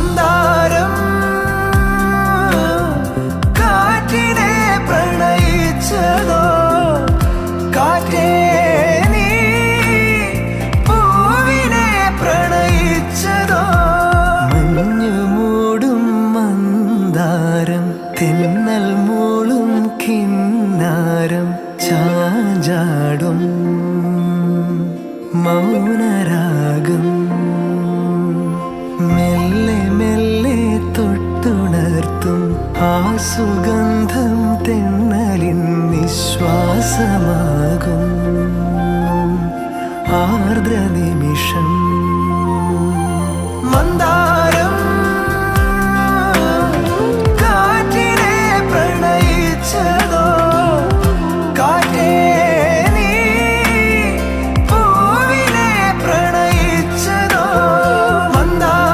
മന്ദാരം കാറ്റിനെ പ്രണയിച്ചതോ, കാറ്റേ നീ പൂവിനെ പ്രണയിച്ചതോ. മഞ്ഞു മൂടും മന്ദാരം, തെന്നൽ മൂളും കിന്നാരം, ചാഞ്ചാടും മൗനരാഗം, മെല്ലെ മെല്ലെ തൊട്ടുണർത്തും ആ സുഗന്ധം തെന്നലിൻ നിശ്വാസമാകും ആർദ്ര നിമിഷം. മന്ദാരം